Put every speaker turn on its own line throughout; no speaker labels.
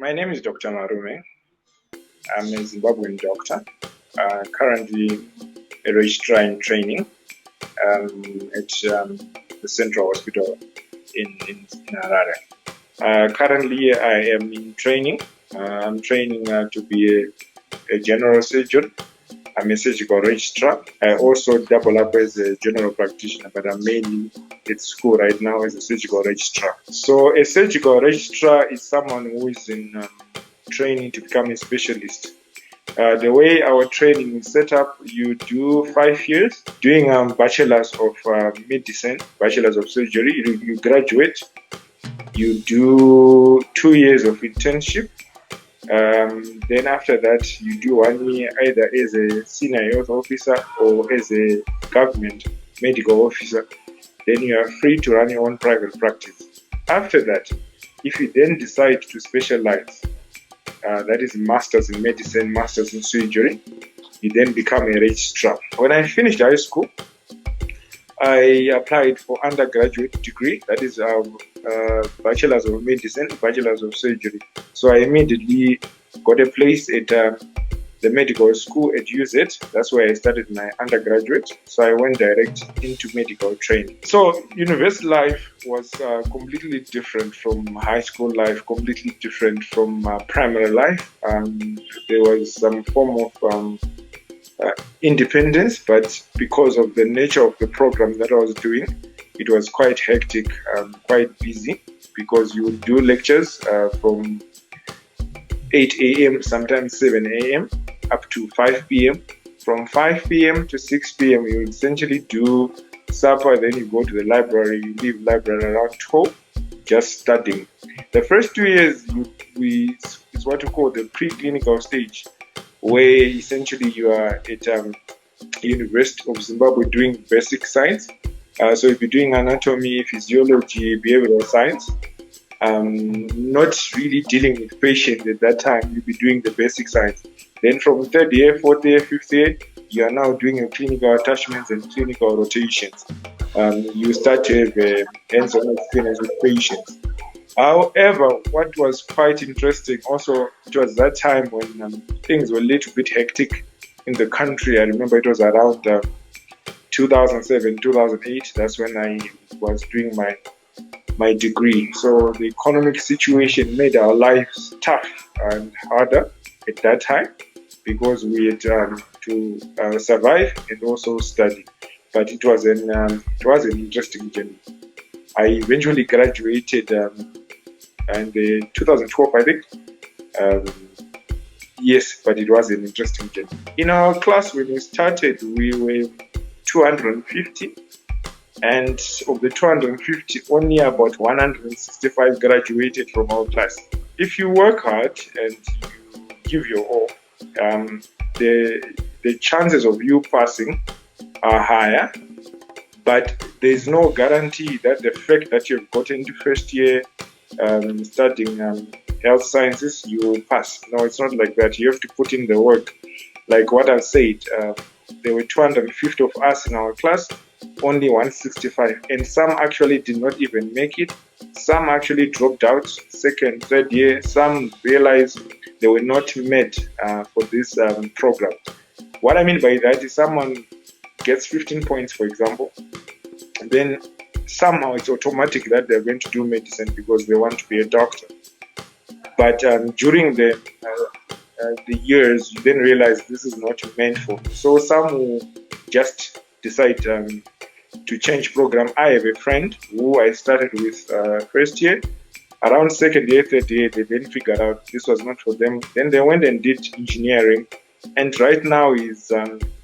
My name is Dr. Marume. I'm a Zimbabwean doctor, currently a registrar in training at the Central Hospital in Harare. Currently, I am in training. I'm training to be a general surgeon. I'm a surgical registrar. I also double up as a general practitioner, but I'm mainly at school right now as a surgical registrar. So a surgical registrar is someone who is in training to become a specialist. The way our training is set up, you do 5 years doing bachelor's of medicine, bachelor's of surgery. You graduate, you do 2 years of internship. Then after that, you do 1 year either as a senior health officer or as a government medical officer. Then you are free to run your own private practice. After that, if you then decide to specialize, that is masters in medicine, masters in surgery, you then become a registrar. When I finished high school, I applied for undergraduate degree, that is bachelor's of medicine, bachelor's of surgery. So I immediately got a place at the medical school at UZ. That's where I started my undergraduate. So I went direct into medical training. So university life was completely different from high school life, completely different from primary life. There was some form of independence, but because of the nature of the program that I was doing, it was quite hectic, quite busy, because you would do lectures from 8 a.m., sometimes 7 a.m., up to 5 p.m. From 5 p.m. to 6 p.m., you essentially do supper, then you go to the library, you leave library around 12, just studying. The first 2 years, it's what we call the preclinical stage, where essentially you are at University of Zimbabwe doing basic science. So if you're doing anatomy, physiology, behavioral science, not really dealing with patients at that time, you'll be doing the basic science. Then from third year, fourth year, fifth year, you are now doing your clinical attachments and clinical rotations. You start to have hands-on experience with patients. However, what was quite interesting also, it was that time when things were a little bit hectic in the country. I remember it was around 2007, 2008. That's when I was doing my degree. So the economic situation made our lives tough and harder at that time, because we had to survive and also study. But it was an interesting journey. I eventually graduated in 2012, I think. Yes, but it was an interesting journey. In our class, when we started, we were 250, and of the 250, only about 165 graduated from our class. If you work hard and you give your all, the chances of you passing are higher, but there's no guarantee that the fact that you've gotten into first year studying health sciences, you will pass. No, it's not like that. You have to put in the work. Like what I said, there were 250 of us in our class, only 165, and some actually did not even make it. Some actually dropped out second, third year. Some realized they were not met for this program. What I mean by that is someone gets 15 points, for example, and then somehow it's automatic that they're going to do medicine because they want to be a doctor. But during the years, you then realize this is not meant for me. So some will just decide to change program. I have a friend who I started with first year. Around second year, third year, they then figured out this was not for them. Then they went and did engineering, and right now he's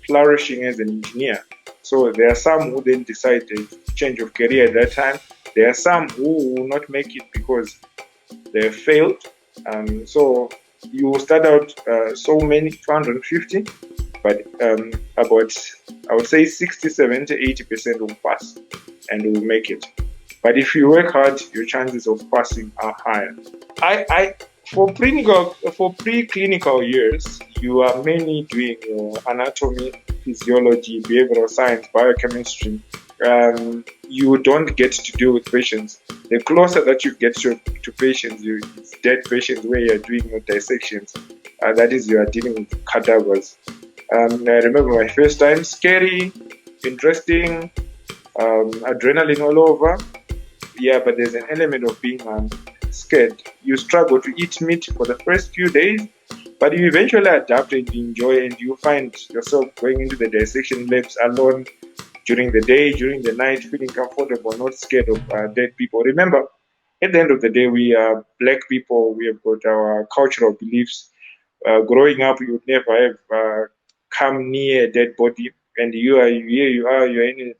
flourishing as an engineer. So there are some who then decide to change of career at that time. There are some who will not make it because they failed. So you start out so many, 250, but about, I would say 60, 70, 80% will pass and will make it. But if you work hard, your chances of passing are higher. For preclinical years, you are mainly doing your anatomy, physiology, behavioral science, biochemistry, you don't get to deal with patients. The closer that you get to patients, it's dead patients where you're doing your dissections. That is, you are dealing with cadavers. I remember my first time, scary, interesting, adrenaline all over. Yeah, but there's an element of being scared. You struggle to eat meat for the first few days, but you eventually adapt and enjoy, and you find yourself going into the dissection labs alone during the day, during the night, feeling comfortable, not scared of dead people. Remember, at the end of the day, we are black people. We have got our cultural beliefs. Growing up, you would never have come near a dead body, and you're in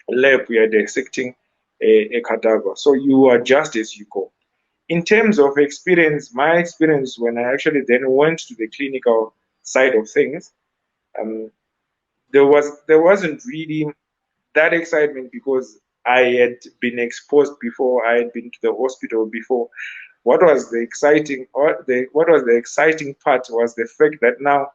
a lab, we are dissecting a cadaver. So you adjust as you go. In terms of experience, my experience when I actually then went to the clinical side of things, um, there wasn't really that excitement because I had been exposed before. I had been to the hospital before. What was the exciting part was the fact that now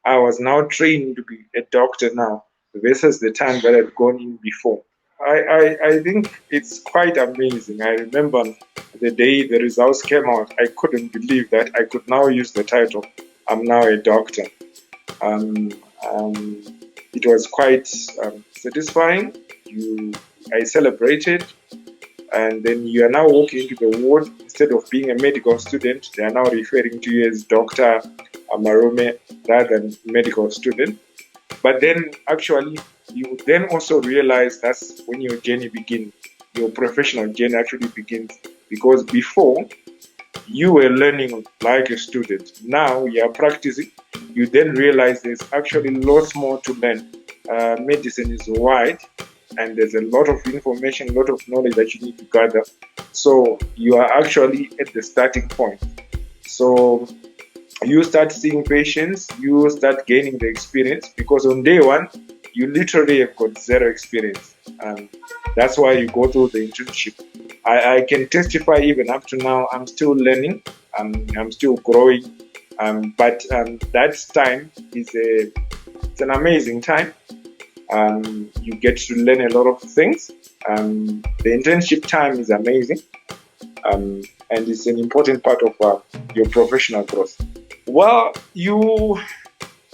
I was now trained to be a doctor now versus the time that I'd gone in before. I think it's quite amazing. I remember the day the results came out, I couldn't believe that I could now use the title, I'm now a doctor. Um, um, it was quite satisfying. I celebrated, and then you are now walking into the ward. Instead of being a medical student, they are now referring to you as Dr. Marume rather than medical student. But then actually, you then also realize that's when your journey begins. Your professional journey actually begins, because before you were learning like a student. Now you are practicing. You then realize there's actually lots more to learn. Medicine is wide, and there's a lot of information, a lot of knowledge that you need to gather. So you are actually at the starting point. So you start seeing patients, you start gaining the experience, because on day one, you literally have got zero experience. That's why you go through the internship. I can testify even up to now, I'm still learning, I'm still growing, but that time it's an amazing time. You get to learn a lot of things. The internship time is amazing, and it's an important part of your professional growth. Well,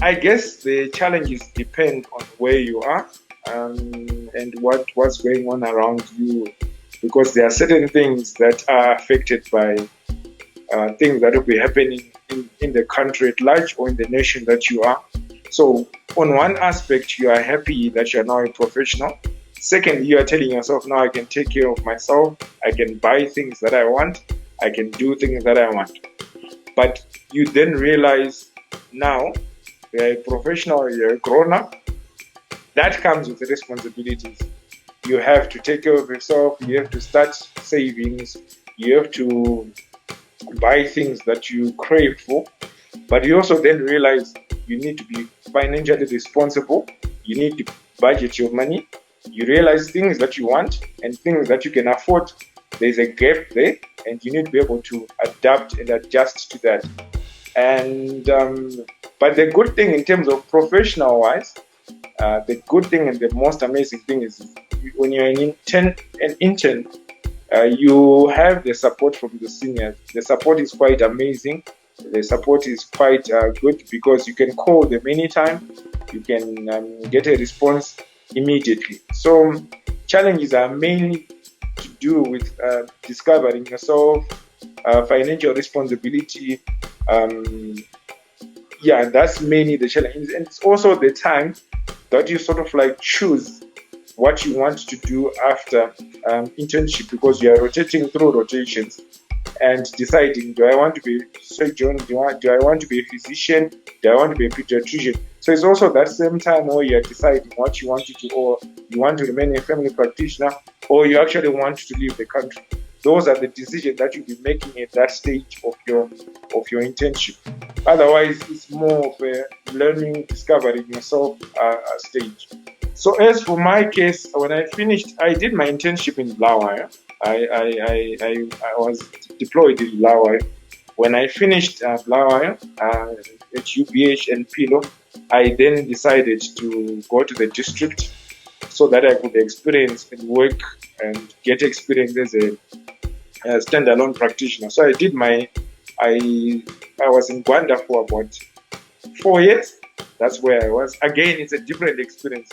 I guess the challenges depend on where you are, and what's going on around you, because there are certain things that are affected by things that will be happening in the country at large or in the nation that you are. So on one aspect, you are happy that you are now a professional. Second, you are telling yourself, now I can take care of myself. I can buy things that I want. I can do things that I want. But you then realize now you're a professional, you're a grown-up. That comes with responsibilities. You have to take care of yourself. You have to start savings. You have to buy things that you crave for. But you also then realize you need to be financially responsible. You need to budget your money. You realize things that you want and things that you can afford. There's a gap there, and you need to be able to adapt and adjust to that. And but the good thing in terms of professional wise, the good thing and the most amazing thing is when you're an intern, you have the support from the seniors. The support is quite amazing. The support is quite good, because you can call them anytime. You can get a response immediately. So challenges are mainly to do with discovering yourself, financial responsibility. Yeah, that's mainly the challenge. And it's also the time that you sort of like choose what you want to do after internship, because you are rotating through rotations and deciding, do I want to be a surgeon? Do I want to be a physician? Do I want to be a pediatrician? So it's also that same time where you are deciding what you want to do, or you want to remain a family practitioner, or you actually want to leave the country. Those are the decisions that you'll be making at that stage of your internship. Otherwise, it's more of a learning, discovering yourself stage. So as for my case, when I finished, I did my internship in Blawa. I was deployed in Blawa. When I finished Blawa at UBH and Pilo, I then decided to go to the district so that I could experience and work and get experience as a standalone practitioner. So I did I was in Rwanda for about 4 years. That's where I was. Again, it's a different experience.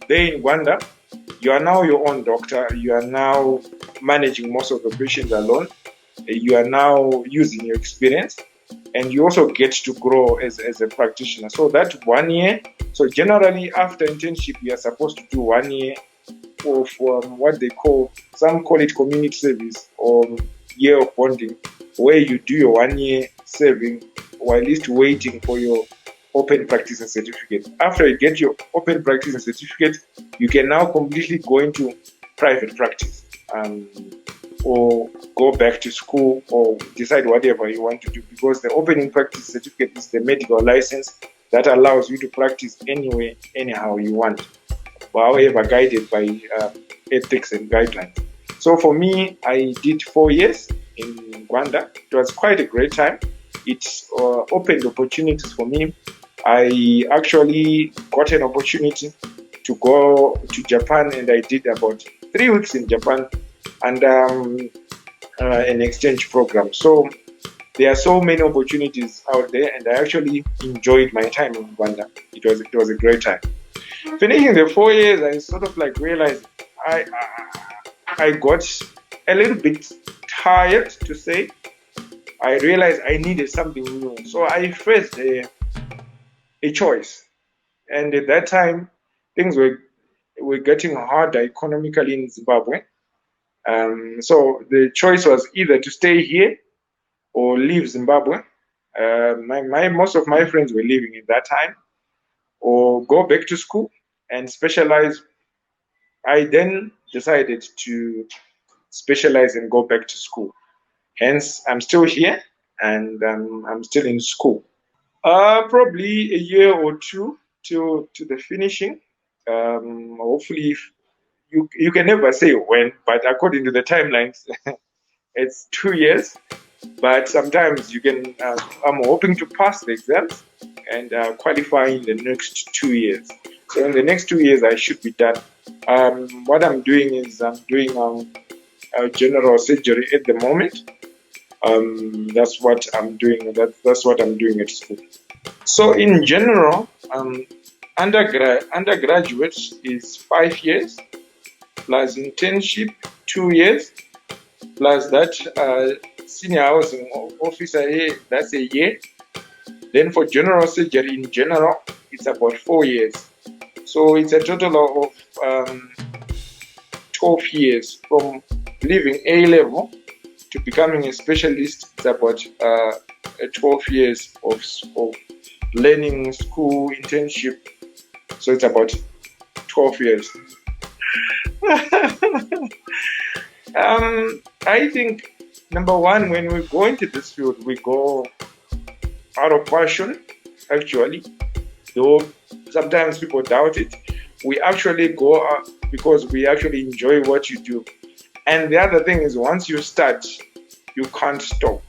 There in Rwanda, you are now your own doctor. You are now managing most of the patients alone. You are now using your experience, and you also get to grow as a practitioner. So that 1 year, so generally after internship, you are supposed to do 1 year of what they call, some call it community service or year of bonding, where you do your 1 year serving while at least waiting for your open practice certificate. After you get your open practice certificate, you can now completely go into private practice, or go back to school, or decide whatever you want to do, because the opening practice certificate is the medical license that allows you to practice anywhere, anyhow you want, however guided by ethics and guidelines. So for me, I did 4 years in Rwanda. It was quite a great time. It opened opportunities for me. I actually got an opportunity to go to Japan, and I did about 3 weeks in Japan, and an exchange program. So there are so many opportunities out there, and I actually enjoyed my time in Rwanda. It was a great time. Finishing the 4 years, I sort of like realized I got a little bit tired, to say. I realized I needed something new. So I faced a choice. And at that time, things were getting harder economically in Zimbabwe. So the choice was either to stay here or leave Zimbabwe. Most of my friends were leaving at that time, or go back to school and specialize. I then decided to specialize and go back to school. Hence, I'm still here, and I'm still in school. Probably a year or two to the finishing. Hopefully, if you can never say when, but according to the timelines, it's 2 years. But sometimes you can. I'm hoping to pass the exams and qualify in the next 2 years. So in the next 2 years, I should be done. What I'm doing is I'm doing general surgery at the moment. That's what I'm doing. That's what I'm doing at school. So in general, undergraduate is 5 years, plus internship 2 years, plus that senior housing officer here, that's a year. Then for general surgery in general, it's about 4 years. So it's a total of 12 years from leaving A level to becoming a specialist. It's about 12 years of learning, school, internship. So it's about 12 years. I think, number one, when we go into this field, we go out of passion, actually. Though sometimes people doubt it. We actually go out because we actually enjoy what you do. And the other thing is, once you start, you can't stop.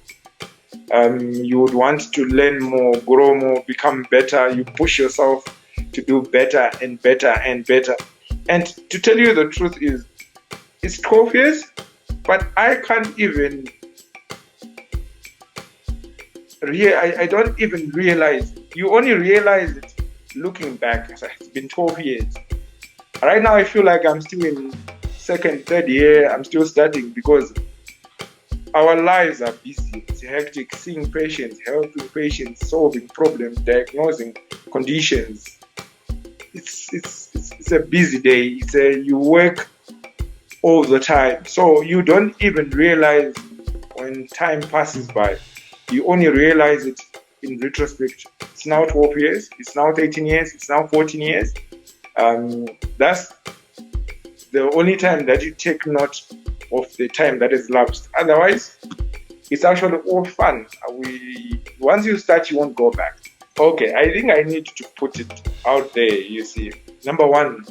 You would want to learn more, grow more, become better. You push yourself to do better and better and better. And to tell you the truth is, it's 12 years, but I can't even I don't even realize. You only realize it looking back. It's been 12 years. Right now, I feel like I'm still in second, third year. I'm still starting, because our lives are busy. It's hectic, seeing patients, helping patients, solving problems, diagnosing conditions. It's a busy day. You work all the time, so you don't even realize when time passes by. You only realize it in retrospect. It's now 12 years. It's now 13 years. It's now 14 years. That's the only time that you take note of the time that is lapsed. Otherwise, it's actually all fun. Once you start, you won't go back. Okay, I think I need to put it out there. You see, number one,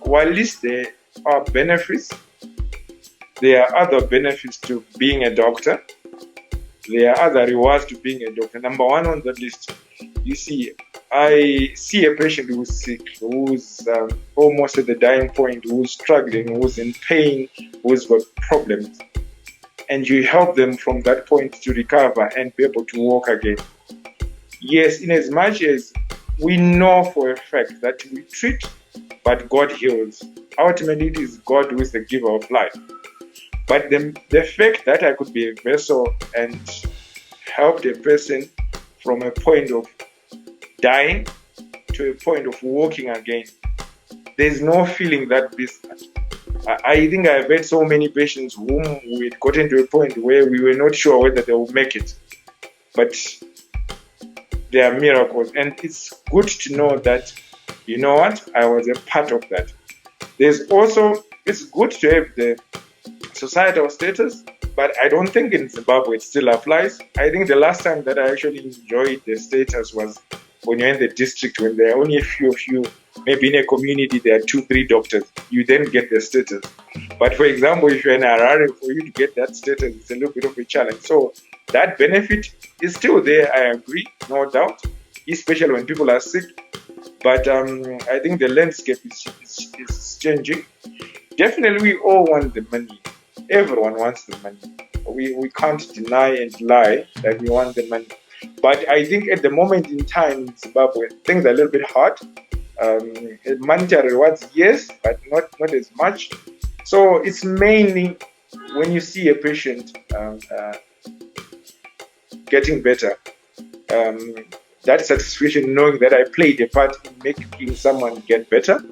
while at least there are benefits, there are other benefits to being a doctor. There are other rewards to being a doctor. Number one on the list, you see, I see a patient who's sick, who's almost at the dying point, who's struggling, who's in pain, who's got problems, and you help them from that point to recover and be able to walk again. Yes, in as much as we know for a fact that we treat, but God heals. Ultimately, it is God who is the giver of life. But the fact that I could be a vessel and help a person from a point of dying to a point of walking again, there's no feeling that this. I think I've had so many patients whom we had gotten to a point where we were not sure whether they would make it. But they are miracles. And it's good to know that, you know what, I was a part of that. There's also, it's good to have the societal status, but I don't think in Zimbabwe it still applies. I think the last time that I actually enjoyed the status was when you're in the district, when there are only a few of you, maybe in a community there are 2-3 doctors, you then get the status. But for example, if you're in Harare, for you to get that status, it's a little bit of a challenge. So that benefit is still there, I agree, no doubt, especially when people are sick. But I think the landscape is changing. Definitely, we all want the money. Everyone wants the money. We can't deny and lie that we want the money. But I think at the moment in time in Zimbabwe, things are a little bit hard. Monetary rewards, yes, but not as much. So it's mainly when you see a patient getting better, that satisfaction knowing that I played a part in making someone get better.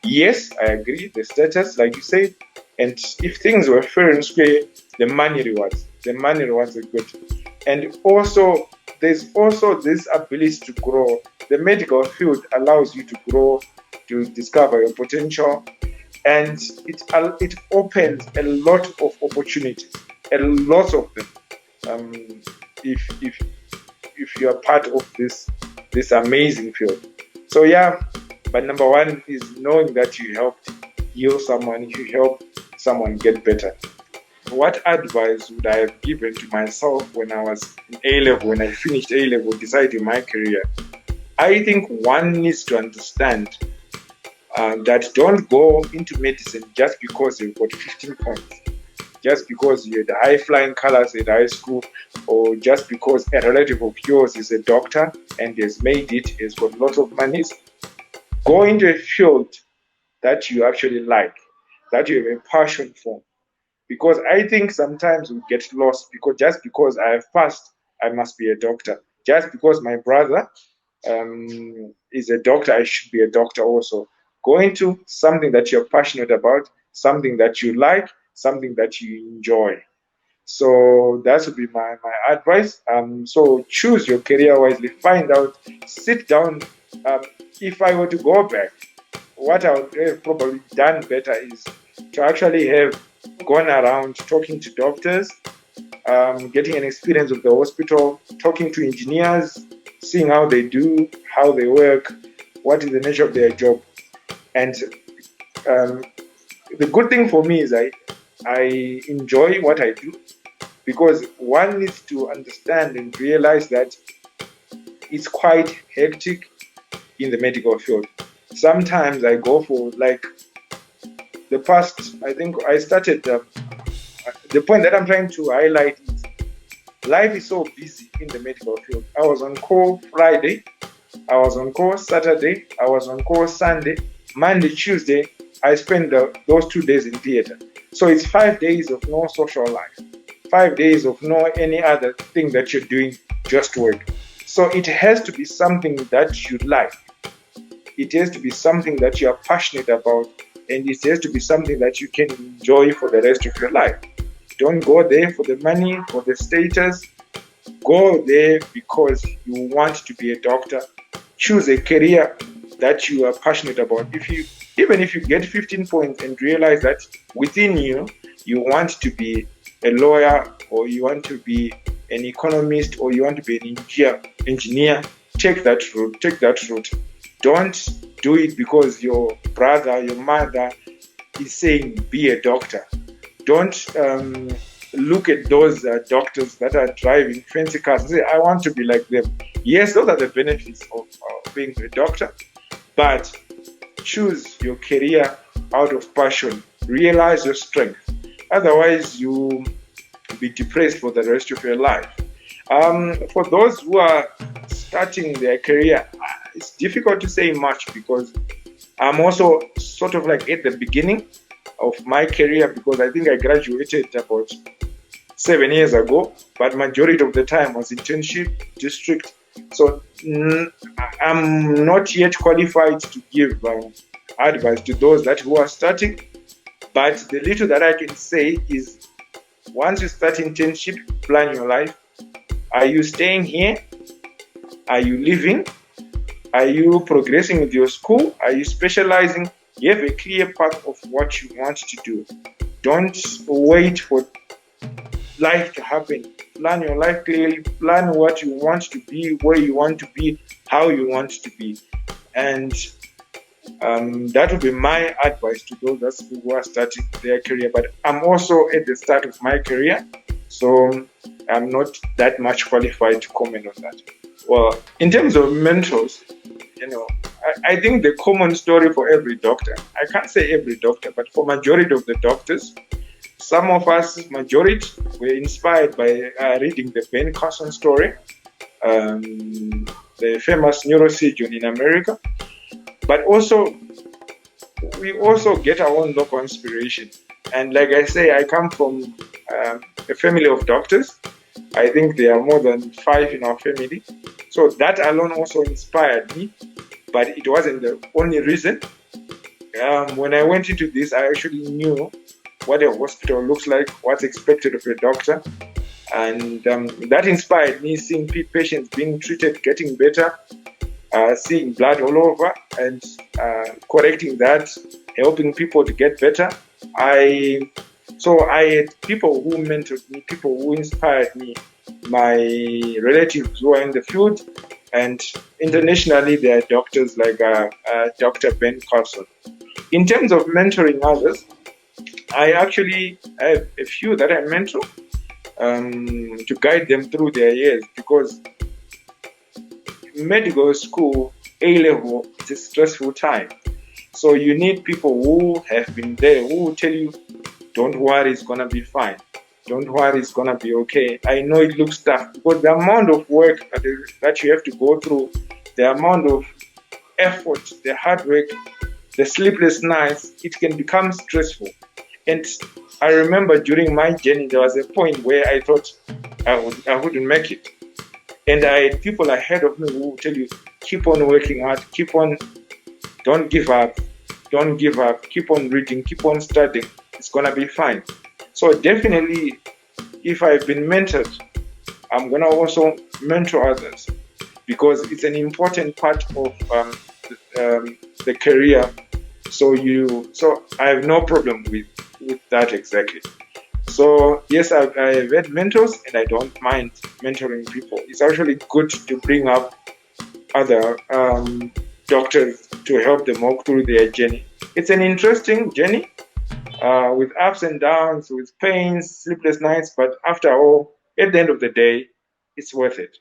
Yes, I agree, the status, like you said, and if things were fair and square, the money rewards are good. And also, there's also this ability to grow. The medical field allows you to grow, to discover your potential, and it opens a lot of opportunities, a lot of them. If you are part of this amazing field. So yeah, but number one is knowing that you helped heal someone, you help someone get better. What advice would I have given to myself when I was in A-level, when I finished A-level, deciding my career? I think one needs to understand that don't go into medicine just because you've got 15 points, just because you had high-flying colors at high school, or just because a relative of yours is a doctor and has made it, has got lots of money. Go into a field that you actually like, that you have a passion for. Because I think sometimes we get lost because just because I have passed, I must be a doctor. Just because my brother is a doctor, I should be a doctor also. Go into something that you're passionate about, something that you like, something that you enjoy. So that would be my advice. So choose your career wisely. Find out, sit down. If I were to go back, what I would have probably done better is to actually have gone around talking to doctors, getting an experience of the hospital, talking to engineers, seeing how they do, how they work, what is the nature of their job. And the good thing for me is I enjoy what I do, because one needs to understand and realize that it's quite hectic in the medical field. Sometimes I go for, like, the past, I think I started, the point that I'm trying to highlight is life is so busy in the medical field. I was on call Friday, I was on call Saturday, I was on call Sunday, Monday, Tuesday, I spent those 2 days in theater. So it's 5 days of no social life, 5 days of no any other thing that you're doing, just work. So it has to be something that you like. It has to be something that you are passionate about, and it has to be something that you can enjoy for the rest of your life. Don't go there for the money, for the status. Go there because you want to be a doctor. Choose a career that you are passionate about. Even if you get 15 points and realize that within you want to be a lawyer, or you want to be an economist, or you want to be an engineer, take that route. Don't do it because your brother, your mother is saying be a doctor. Don't look at those doctors that are driving fancy cars and say, I want to be like them. Yes, those are the benefits of being a doctor, but choose your career out of passion. Realize your strength. Otherwise, you'll be depressed for the rest of your life. For those who are starting their career, it's difficult to say much because I'm also sort of like at the beginning of my career, because I think I graduated about 7 years ago, but majority of the time was internship district. So I'm not yet qualified to give advice to those who are starting. But the little that I can say is, once you start internship, plan your life. Are you staying here? Are you leaving? Are you progressing with your school? Are you specializing? You have a clear path of what you want to do. Don't wait for life to happen. Plan your life clearly. Plan what you want to be, where you want to be, how you want to be. And that would be my advice to those who are starting their career. But I'm also at the start of my career, so I'm not that much qualified to comment on that. Well, in terms of mentors, I think the common story for every doctor, I can't say every doctor, but for majority of the doctors, some of us, majority, were inspired by reading the Ben Carson story, the famous neurosurgeon in America. But also, we also get our own local inspiration. And like I say, I come from a family of doctors. I think there are more than 5 in our family. So that alone also inspired me, but it wasn't the only reason. When I went into this, I actually knew what a hospital looks like, what's expected of a doctor. And that inspired me, seeing patients being treated, getting better, seeing blood all over, and correcting that, helping people to get better. So I had people who mentored me, people who inspired me, my relatives who are in the field, and internationally there are doctors like Dr. Ben Carson. In terms of mentoring others, I actually have a few that I mentor to guide them through their years, because medical school, A-level, it's a stressful time. So you need people who have been there, who will tell you, don't worry, it's going to be fine. Don't worry, it's going to be okay. I know it looks tough, because the amount of work that you have to go through, the amount of effort, the hard work, the sleepless nights, it can become stressful. And I remember during my journey, there was a point where I thought I wouldn't make it. And I had people ahead of me who will tell you, keep on working hard, don't give up, keep on reading, keep on studying, it's going to be fine. So definitely, if I've been mentored, I'm going to also mentor others, because it's an important part of the career. So I have no problem with that exactly. So yes, I've had mentors, and I don't mind mentoring people. It's actually good to bring up other doctors to help them walk through their journey. It's an interesting journey with ups and downs, with pains, sleepless nights, but after all, at the end of the day, it's worth it.